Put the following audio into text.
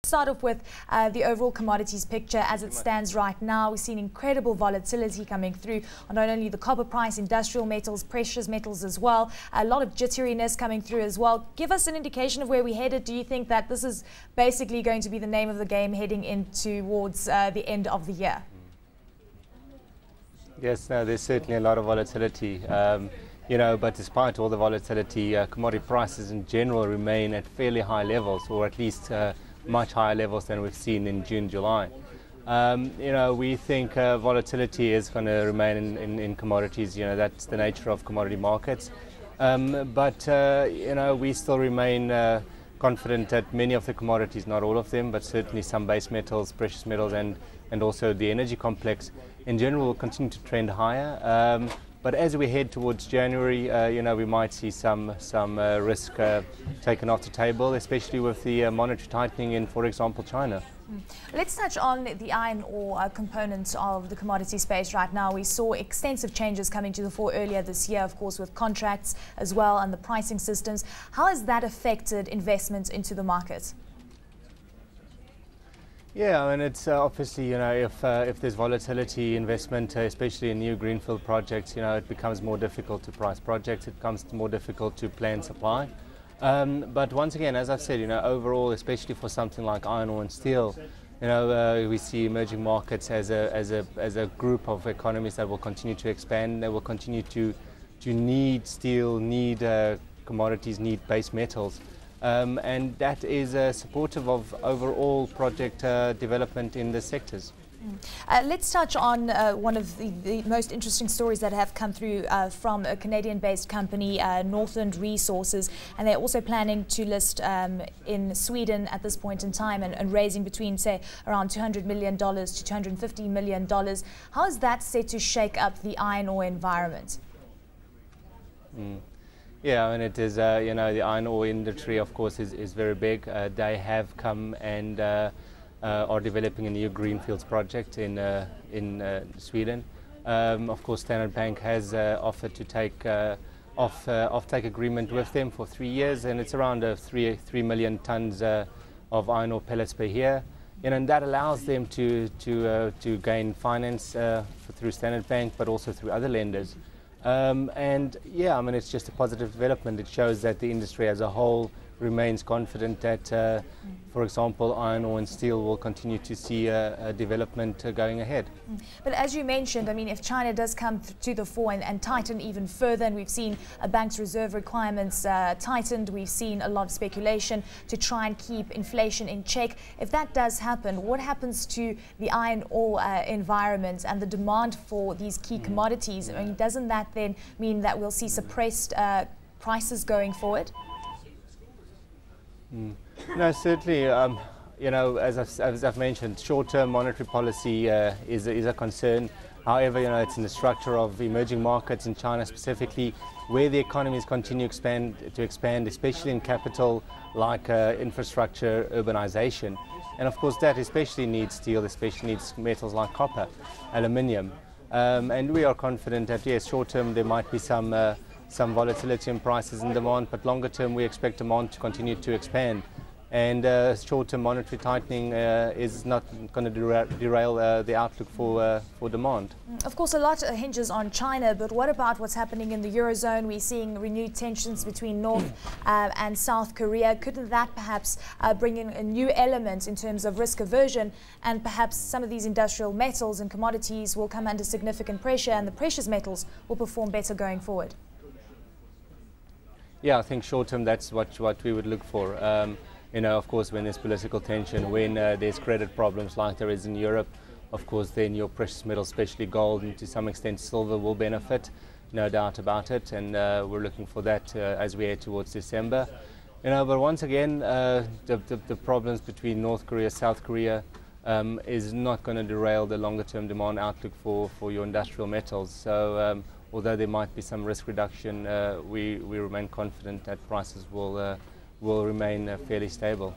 Start off with the overall commodities picture as it stands right now. We've seen incredible volatility coming through on not only the copper price, industrial metals, precious metals as well. A lot of jitteriness coming through as well. Give us an indication of where we're headed. Do you think that this is basically going to be the name of the game heading in towards the end of the year? Yes, no, there's certainly a lot of volatility. But despite all the volatility, commodity prices in general remain at fairly high levels, or at least much higher levels than we've seen in June, July. We think volatility is going to remain in commodities. That's the nature of commodity markets. We still remain confident that many of the commodities, not all of them, but certainly some base metals, precious metals, and also the energy complex in general will continue to trend higher. But as we head towards January, we might see some risk taken off the table, especially with the monetary tightening in, for example, China. Let's touch on the iron ore components of the commodity space right now. We saw extensive changes coming to the fore earlier this year, of course, with contracts as well and the pricing systems. How has that affected investments into the market? Yeah, I mean, it's obviously, if there's volatility, investment, especially in new greenfield projects, it becomes more difficult to price projects. It becomes more difficult to plan supply. But once again, as I've said, overall, especially for something like iron ore and steel, we see emerging markets as a group of economies that will continue to expand. They will continue to need steel, need commodities, need base metals. And that is supportive of overall project development in the sectors. Let's touch on one of the most interesting stories that have come through from a Canadian-based company, Northland Resources, and they're also planning to list in Sweden at this point in time and raising between, say, around $200 million to $250 million. How is that set to shake up the iron ore environment? Yeah, I mean, it is, the iron ore industry, of course, is very big. They have come and are developing a new greenfields project in Sweden. Of course, Standard Bank has offered to take off-take agreement with them for 3 years, and it's around 3 million tons of iron ore pellets per year. And that allows them to gain finance through Standard Bank, but also through other lenders. It's just a positive development. It shows that the industry as a whole remains confident that, for example, iron ore and steel will continue to see a development going ahead. But as you mentioned, I mean, if China does come to the fore and tighten even further, and we've seen a bank's reserve requirements tightened, we've seen a lot of speculation to try and keep inflation in check. If that does happen, what happens to the iron ore environment and the demand for these key commodities? I mean, doesn't that then mean that we'll see suppressed prices going forward? No, certainly. As I've mentioned, short-term monetary policy is a concern. However, it's in the structure of emerging markets in China specifically, where the economies continue to expand, especially in capital like infrastructure, urbanization, and of course that especially needs steel, especially needs metals like copper, aluminium, and we are confident that yes, short-term there might be some volatility in prices and demand, but longer term we expect demand to continue to expand. And short-term monetary tightening is not going to derail the outlook for demand. Of course, a lot hinges on China, but what about what's happening in the Eurozone? We're seeing renewed tensions between North and South Korea. Couldn't that perhaps bring in a new element in terms of risk aversion, and perhaps some of these industrial metals and commodities will come under significant pressure and the precious metals will perform better going forward? Yeah, I think short-term that's what we would look for. Of course, when there's political tension, when there's credit problems like there is in Europe, of course, then your precious metals, especially gold and to some extent silver, will benefit, no doubt about it. And we're looking for that as we head towards December. But once again, the problems between North Korea, South Korea is not going to derail the longer-term demand outlook for your industrial metals. So although there might be some risk reduction, we remain confident that prices will remain fairly stable.